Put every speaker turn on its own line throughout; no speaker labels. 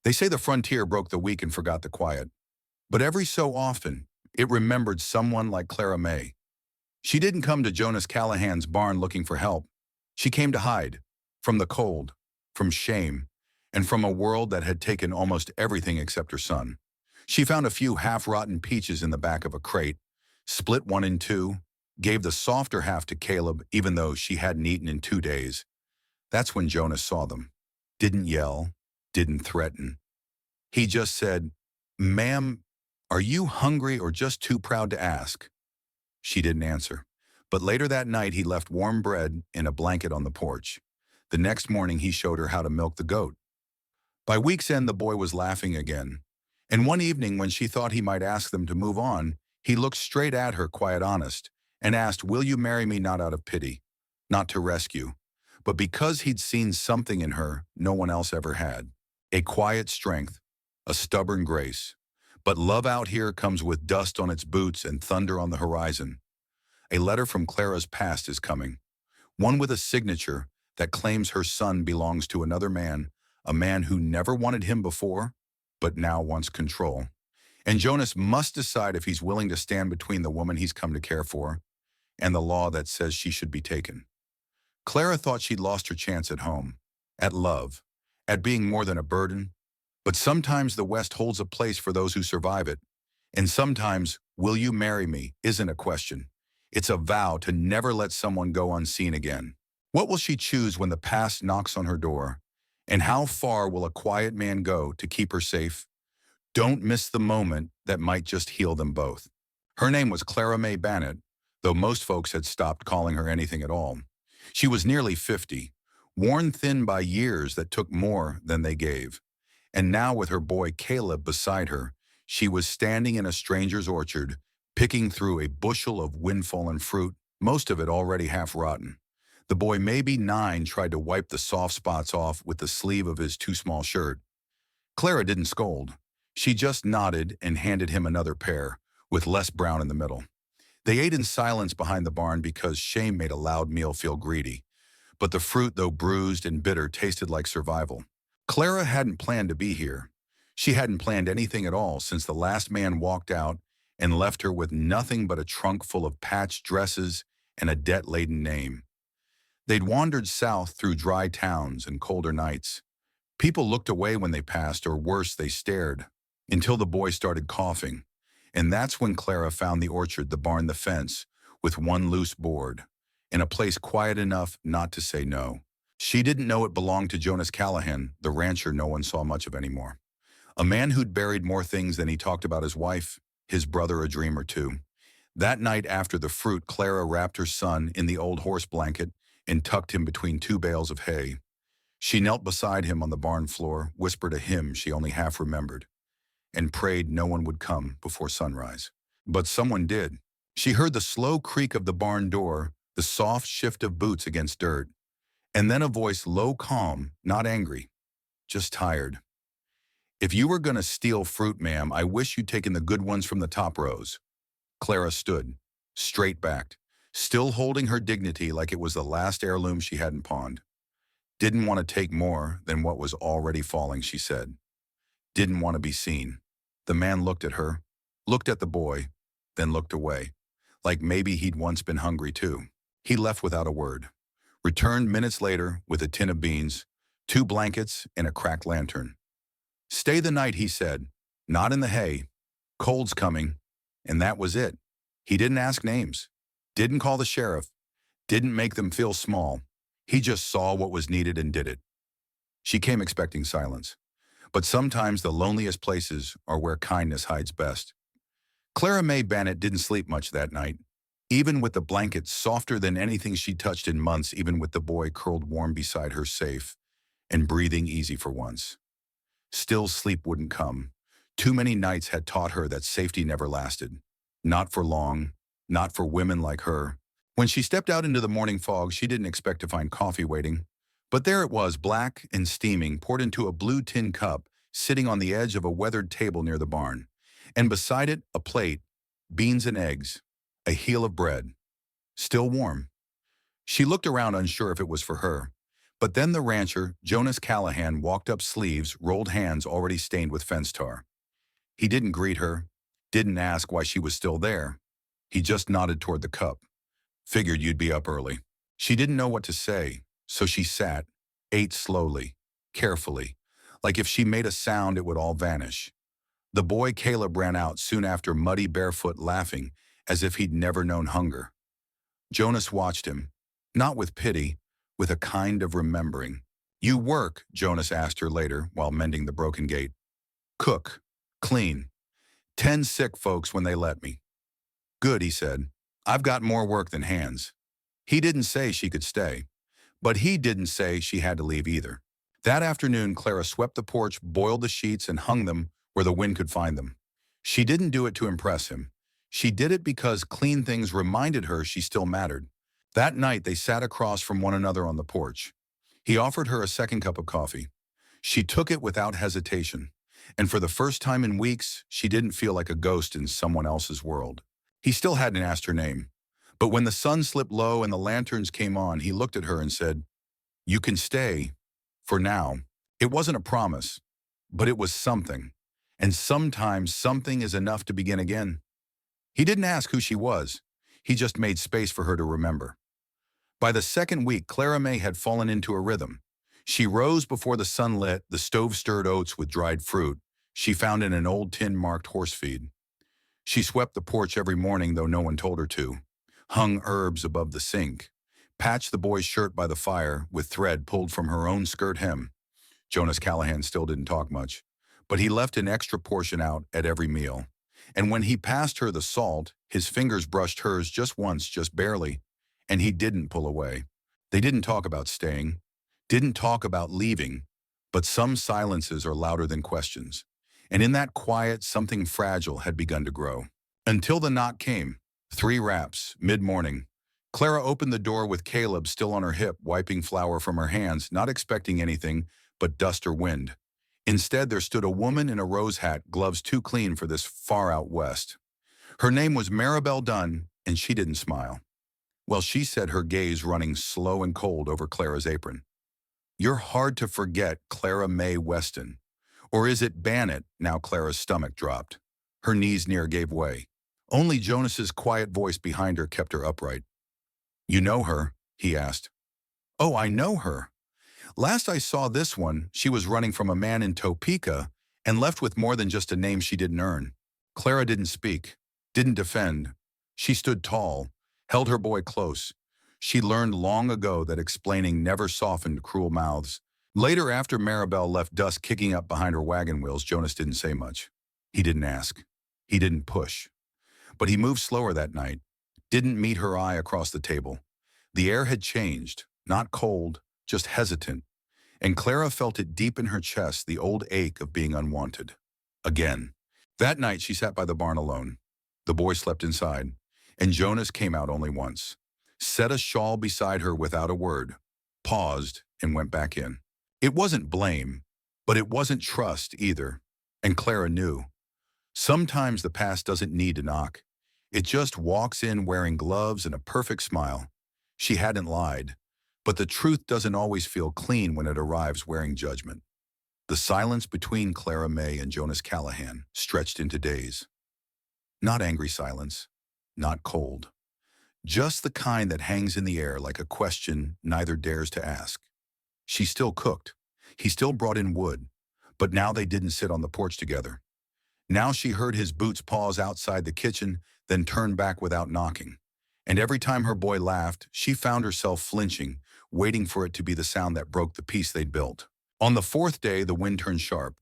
They say the frontier broke the weak and forgot the quiet. But every so often, it remembered someone like Clara May. She didn't come to Jonas Callahan's barn looking for help. She came to hide from the cold, from shame, and from a world that had taken almost everything except her son. She found a few half-rotten peaches in the back of a crate, split one in two, gave the softer half to Caleb even though she hadn't eaten in 2 days. That's when Jonas saw them. Didn't yell, didn't threaten. He just said, "Ma'am, are you hungry or just too proud to ask?" She didn't answer. But later that night, he left warm bread in a blanket on the porch. The next morning, he showed her how to milk the goat. By week's end, the boy was laughing again. And one evening, when she thought he might ask them to move on, he looked straight at her, quite honest, and asked, "Will you marry me?" Not out of pity, not to rescue, but because he'd seen something in her no one else ever had. A quiet strength, a stubborn grace. But love out here comes with dust on its boots and thunder on the horizon. A letter from Clara's past is coming. One with a signature that claims her son belongs to another man, a man who never wanted him before, but now wants control. And Jonas must decide if he's willing to stand between the woman he's come to care for and the law that says she should be taken. Clara thought she'd lost her chance at home, at love, at being more than a burden. But sometimes the West holds a place for those who survive it. And sometimes, "Will you marry me?" isn't a question. It's a vow to never let someone go unseen again. What will she choose when the past knocks on her door? And how far will a quiet man go to keep her safe? Don't miss the moment that might just heal them both. Her name was Clara May Bannett, though most folks had stopped calling her anything at all. She was nearly 50, worn thin by years that took more than they gave. And now with her boy Caleb beside her, she was standing in a stranger's orchard, picking through a bushel of wind-fallen fruit, most of it already half-rotten. The boy, maybe 9, tried to wipe the soft spots off with the sleeve of his too-small shirt. Clara didn't scold. She just nodded and handed him another pear, with less brown in the middle. They ate in silence behind the barn because shame made a loud meal feel greedy. But the fruit, though bruised and bitter, tasted like survival. Clara hadn't planned to be here. She hadn't planned anything at all since the last man walked out and left her with nothing but a trunk full of patched dresses and a debt-laden name. They'd wandered south through dry towns and colder nights. People looked away when they passed, or worse, they stared, until the boy started coughing. And that's when Clara found the orchard, the barn, the fence, with one loose board, in a place quiet enough not to say no. She didn't know it belonged to Jonas Callahan, the rancher no one saw much of anymore. A man who'd buried more things than he talked about his wife, his brother, a dream or two. That night after the fruit, Clara wrapped her son in the old horse blanket and tucked him between 2 bales of hay. She knelt beside him on the barn floor, whispered a hymn she only half remembered, and prayed no one would come before sunrise. But someone did. She heard the slow creak of the barn door, the soft shift of boots against dirt, and then a voice, low, calm, not angry, just tired. "If you were going to steal fruit, ma'am, I wish you'd taken the good ones from the top rows." Clara stood, straight-backed, still holding her dignity like it was the last heirloom she hadn't pawned. "Didn't want to take more than what was already falling," she said. "Didn't want to be seen." The man looked at her, looked at the boy, then looked away, like maybe he'd once been hungry too. He left without a word, returned minutes later with a tin of beans, 2 blankets, and a cracked lantern. "Stay the night," he said. "Not in the hay. Cold's coming." And that was it. He didn't ask names, didn't call the sheriff, didn't make them feel small. He just saw what was needed and did it. She came expecting silence. But sometimes the loneliest places are where kindness hides best. Clara May Bannett didn't sleep much that night. Even with the blanket softer than anything she'd touched in months, even with the boy curled warm beside her, safe and breathing easy for once. Still, sleep wouldn't come. Too many nights had taught her that safety never lasted. Not for long, not for women like her. When she stepped out into the morning fog, she didn't expect to find coffee waiting. But there it was, black and steaming, poured into a blue tin cup, sitting on the edge of a weathered table near the barn. And beside it, a plate, beans and eggs, a heel of bread. Still warm. She looked around, unsure if it was for her. But then the rancher, Jonas Callahan, walked up, sleeves, rolled hands already stained with fence tar. He didn't greet her, didn't ask why she was still there. He just nodded toward the cup. Figured you'd be up early. She didn't know what to say, so she sat, ate slowly, carefully, like if she made a sound it would all vanish. The boy Caleb ran out soon after, muddy barefoot, laughing as if he'd never known hunger. Jonas watched him, not with pity, with a kind of remembering. You work, Jonas asked her later while mending the broken gate. Cook, clean, 10 sick folks when they let me. Good, he said. I've got more work than hands. He didn't say she could stay, but he didn't say she had to leave either. That afternoon, Clara swept the porch, boiled the sheets, and hung them where the wind could find them. She didn't do it to impress him. She did it because clean things reminded her she still mattered. That night, they sat across from one another on the porch. He offered her a second cup of coffee. She took it without hesitation, and for the first time in weeks, she didn't feel like a ghost in someone else's world. He still hadn't asked her name, but when the sun slipped low and the lanterns came on, he looked at her and said, "You can stay, for now." It wasn't a promise, but it was something, and sometimes something is enough to begin again. He didn't ask who she was. He just made space for her to remember. By the second week, Clara May had fallen into a rhythm. She rose before the sun lit, the stove-stirred oats with dried fruit she found in an old tin marked horse feed. She swept the porch every morning, though no one told her to, hung herbs above the sink, patched the boy's shirt by the fire with thread pulled from her own skirt hem. Jonas Callahan still didn't talk much, but he left an extra portion out at every meal. And when he passed her the salt, his fingers brushed hers just once, just barely, and he didn't pull away. They didn't talk about staying, didn't talk about leaving, but some silences are louder than questions. And in that quiet, something fragile had begun to grow. Until the knock came, 3 raps, mid-morning. Clara opened the door with Caleb still on her hip, wiping flour from her hands, not expecting anything but dust or wind. Instead, there stood a woman in a rose hat, gloves too clean for this far out west. Her name was Maribel Dunn, and she didn't smile. Well, she said, her gaze running slow and cold over Clara's apron. "You're hard to forget, Clara May Weston. Or is it Bannet?" Now Clara's stomach dropped. Her knees near gave way. Only Jonas's quiet voice behind her kept her upright. "You know her?" he asked. "Oh, I know her. Last I saw this one, she was running from a man in Topeka and left with more than just a name she didn't earn." Clara didn't speak, didn't defend. She stood tall, held her boy close. She learned long ago that explaining never softened cruel mouths. Later, after Maribel left dust kicking up behind her wagon wheels, Jonas didn't say much. He didn't ask. He didn't push. But he moved slower that night, didn't meet her eye across the table. The air had changed, not cold, just hesitant, and Clara felt it deep in her chest, the old ache of being unwanted. Again. That night she sat by the barn alone. The boy slept inside, and Jonas came out only once, set a shawl beside her without a word, paused, and went back in. It wasn't blame, but it wasn't trust either, and Clara knew. Sometimes the past doesn't need to knock. It just walks in wearing gloves and a perfect smile. She hadn't lied, but the truth doesn't always feel clean when it arrives wearing judgment. The silence between Clara May and Jonas Callahan stretched into days. Not angry silence, not cold. Just the kind that hangs in the air like a question neither dares to ask. She still cooked. He still brought in wood. But now they didn't sit on the porch together. Now she heard his boots pause outside the kitchen, then turn back without knocking. And every time her boy laughed, she found herself flinching, waiting for it to be the sound that broke the peace they'd built. On the 4th day, the wind turned sharp.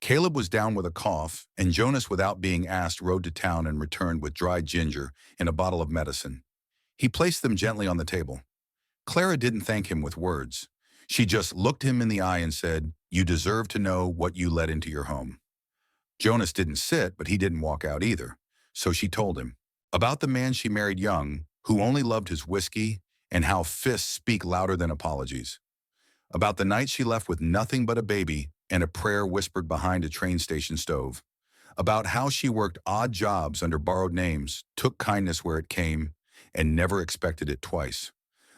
Caleb was down with a cough, and Jonas, without being asked, rode to town and returned with dried ginger and a bottle of medicine. He placed them gently on the table. Clara didn't thank him with words. She just looked him in the eye and said, "You deserve to know what you let into your home." Jonas didn't sit, but he didn't walk out either. So she told him about the man she married young, who only loved his whiskey, and how fists speak louder than apologies. About the night she left with nothing but a baby and a prayer whispered behind a train station stove. About how she worked odd jobs under borrowed names, took kindness where it came, and never expected it twice.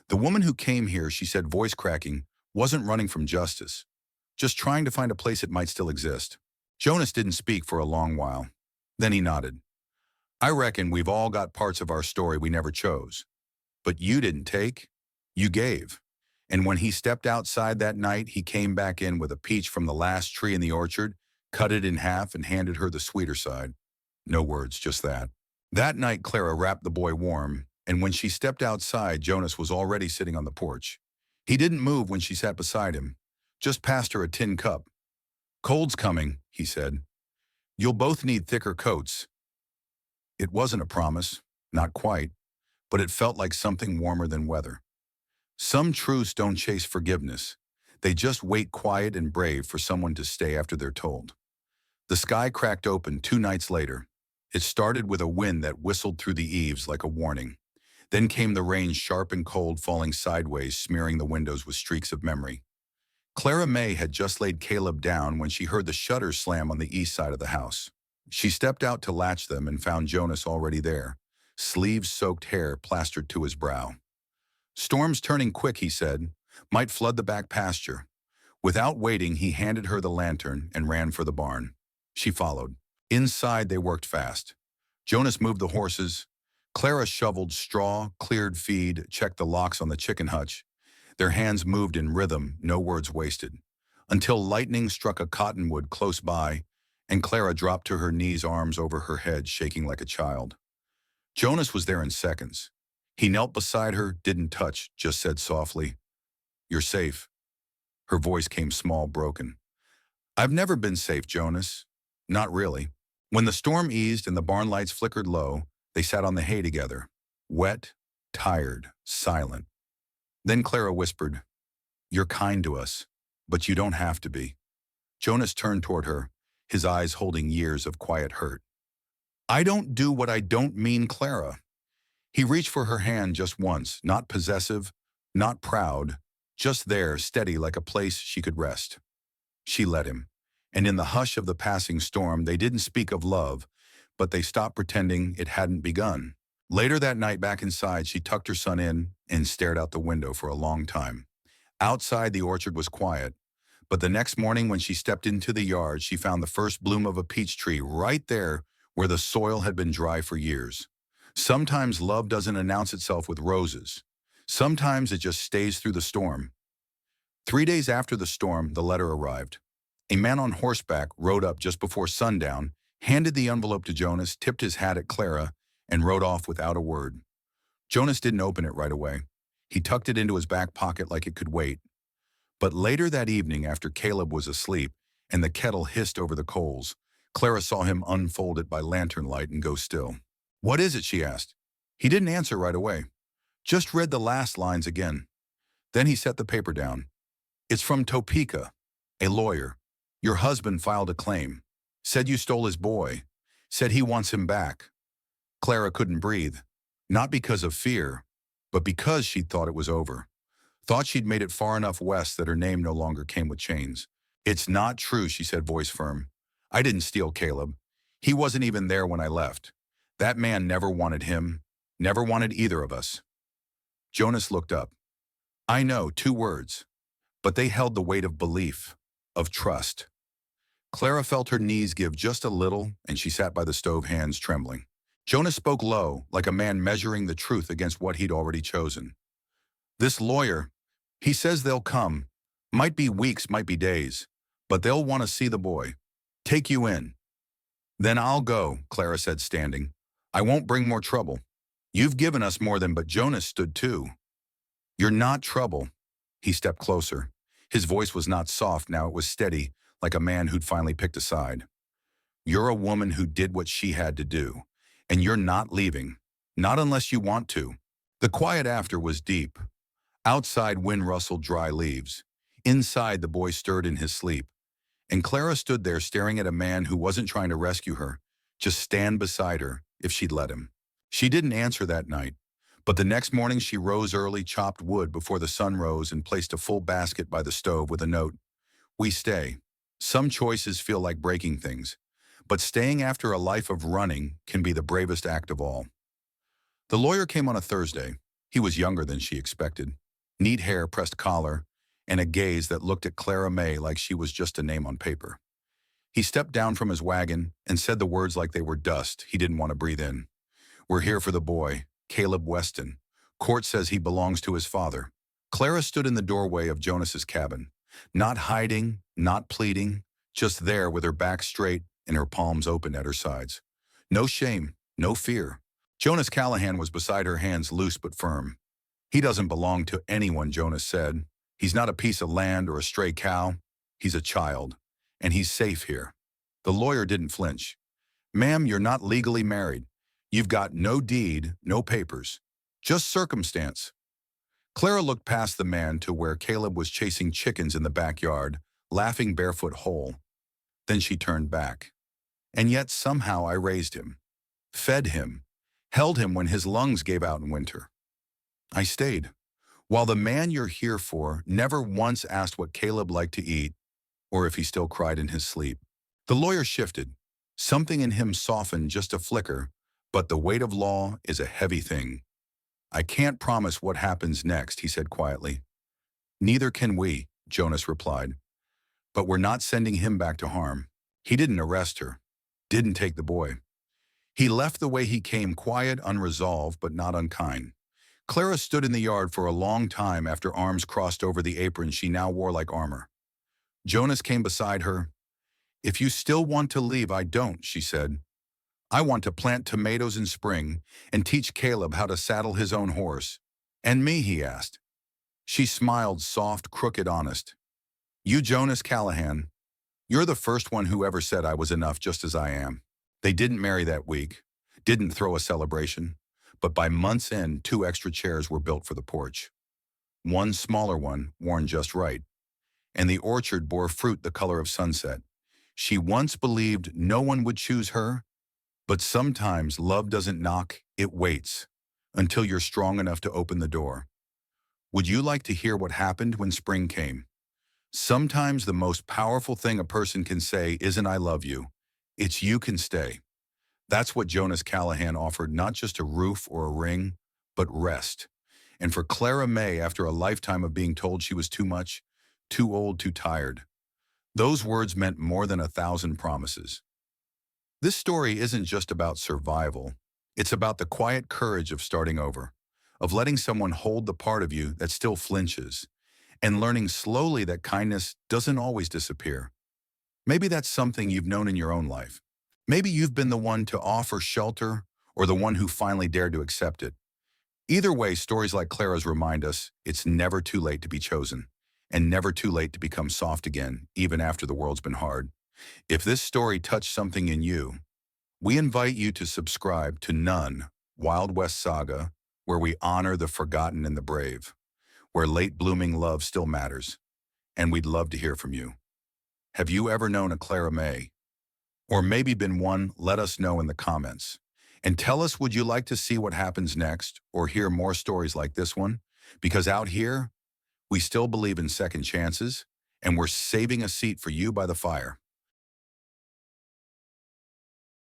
The woman who came here, she said, voice cracking, wasn't running from justice, just trying to find a place it might still exist. Jonas didn't speak for a long while. Then he nodded. I reckon we've all got parts of our story we never chose. But you didn't take, you gave. And when he stepped outside that night, he came back in with a peach from the last tree in the orchard, cut it in half and handed her the sweeter side. No words, just that. That night, Clara wrapped the boy warm, and when she stepped outside, Jonas was already sitting on the porch. He didn't move when she sat beside him, just passed her a tin cup. Cold's coming, he said. You'll both need thicker coats. It wasn't a promise, not quite, but it felt like something warmer than weather. Some truths don't chase forgiveness. They just wait quiet and brave for someone to stay after they're told. The sky cracked open 2 nights later. It started with a wind that whistled through the eaves like a warning. Then came the rain, sharp and cold, falling sideways, smearing the windows with streaks of memory. Clara May had just laid Caleb down when she heard the shutters slam on the east side of the house. She stepped out to latch them and found Jonas already there, sleeves-soaked hair plastered to his brow. Storm's turning quick, he said, might flood the back pasture. Without waiting, he handed her the lantern and ran for the barn. She followed. Inside, they worked fast. Jonas moved the horses. Clara shoveled straw, cleared feed, checked the locks on the chicken hutch. Their hands moved in rhythm, no words wasted, until lightning struck a cottonwood close by, and Clara dropped to her knees, arms over her head, shaking like a child. Jonas was there in seconds. He knelt beside her, didn't touch, just said softly, "You're safe." Her voice came small, broken. "I've never been safe, Jonas. Not really." When the storm eased and the barn lights flickered low, they sat on the hay together, wet, tired, silent. Then Clara whispered, "You're kind to us, but you don't have to be." Jonas turned toward her, his eyes holding years of quiet hurt. "I don't do what I don't mean, Clara." He reached for her hand just once, not possessive, not proud, just there, steady like a place she could rest. She let him, and in the hush of the passing storm, they didn't speak of love, but they stopped pretending it hadn't begun. Later that night, back inside, she tucked her son in and stared out the window for a long time. Outside, the orchard was quiet, but the next morning when she stepped into the yard, she found the first bloom of a peach tree right there where the soil had been dry for years. Sometimes love doesn't announce itself with roses. Sometimes it just stays through the storm. 3 days after the storm, the letter arrived. A man on horseback rode up just before sundown, handed the envelope to Jonas, tipped his hat at Clara, and rode off without a word. Jonas didn't open it right away. He tucked it into his back pocket like it could wait. But later that evening, after Caleb was asleep and the kettle hissed over the coals, Clara saw him unfold it by lantern light and go still. "What is it?" she asked. He didn't answer right away. Just read the last lines again. Then he set the paper down. "It's from Topeka, a lawyer. Your husband filed a claim. Said you stole his boy. Said he wants him back." Clara couldn't breathe. Not because of fear, but because she'd thought it was over. Thought she'd made it far enough west that her name no longer came with chains. "It's not true," she said, voice firm. "I didn't steal Caleb. He wasn't even there when I left. That man never wanted him, never wanted either of us." Jonas looked up. "I know, 2 words, but they held the weight of belief, of trust." Clara felt her knees give just a little, and she sat by the stove, hands trembling. Jonas spoke low, like a man measuring the truth against what he'd already chosen. "This lawyer, he says they'll come. Might be weeks, might be days, but they'll want to see the boy. Take you in." "Then I'll go," Clara said, standing. "I won't bring more trouble. You've given us more than," but Jonas stood too. "You're not trouble." He stepped closer. His voice was not soft now, it was steady, like a man who'd finally picked a side. "You're a woman who did what she had to do, and you're not leaving. Not unless you want to." The quiet after was deep. Outside, wind rustled dry leaves. Inside, the boy stirred in his sleep. And Clara stood there staring at a man who wasn't trying to rescue her, just stand beside her if she'd let him. She didn't answer that night, but the next morning she rose early, chopped wood before the sun rose, and placed a full basket by the stove with a note. "We stay. Some choices feel like breaking things, but staying after a life of running can be the bravest act of all." The lawyer came on a Thursday. He was younger than she expected. Neat hair, pressed collar, and a gaze that looked at Clara May like she was just a name on paper. He stepped down from his wagon and said the words like they were dust he didn't want to breathe in. "We're here for the boy, Caleb Weston. Court says he belongs to his father." Clara stood in the doorway of Jonas's cabin, not hiding, not pleading, just there with her back straight and her palms open at her sides. No shame, no fear. Jonas Callahan was beside her, hands loose but firm. "He doesn't belong to anyone," Jonas said. "He's not a piece of land or a stray cow. He's a child, and he's safe here." The lawyer didn't flinch. "Ma'am, you're not legally married. You've got no deed, no papers. Just circumstance." Clara looked past the man to where Caleb was chasing chickens in the backyard, laughing barefoot whole. Then she turned back. "And yet somehow I raised him, fed him, held him when his lungs gave out in winter. I stayed. While the man you're here for never once asked what Caleb liked to eat or if he still cried in his sleep." The lawyer shifted. Something in him softened just a flicker, but the weight of law is a heavy thing. "I can't promise what happens next," he said quietly. "Neither can we," Jonas replied. "But we're not sending him back to harm. He didn't arrest her, didn't take the boy. He left the way he came, quiet, unresolved, but not unkind." Clara stood in the yard for a long time after arms crossed over the apron she now wore like armor. Jonas came beside her. "If you still want to leave, I don't," she said. "I want to plant tomatoes in spring and teach Caleb how to saddle his own horse." "And me?" he asked. She smiled, soft, crooked, honest. "You, Jonas Callahan, you're the first one who ever said I was enough just as I am." They didn't marry that week, didn't throw a celebration, but by month's end, 2 extra chairs were built for the porch. One smaller one, worn just right, and the orchard bore fruit the color of sunset. She once believed no one would choose her, but sometimes love doesn't knock, it waits until you're strong enough to open the door. Would you like to hear what happened when spring came? Sometimes the most powerful thing a person can say isn't "I love you," it's "you can stay." That's what Jonas Callahan offered, not just a roof or a ring, but rest. And for Clara May, after a lifetime of being told she was too much, too old, too tired, those words meant more than 1,000 promises. This story isn't just about survival. It's about the quiet courage of starting over, of letting someone hold the part of you that still flinches, and learning slowly that kindness doesn't always disappear. Maybe that's something you've known in your own life. Maybe you've been the one to offer shelter or the one who finally dared to accept it. Either way, stories like Clara's remind us it's never too late to be chosen and never too late to become soft again, even after the world's been hard. If this story touched something in you, we invite you to subscribe to None, Wild West Saga, where we honor the forgotten and the brave, where late blooming love still matters, and we'd love to hear from you. Have you ever known a Clara May? Or maybe been one? Let us know in the comments. And tell us, would you like to see what happens next or hear more stories like this one? Because out here, we still believe in second chances, and we're saving a seat for you by the fire.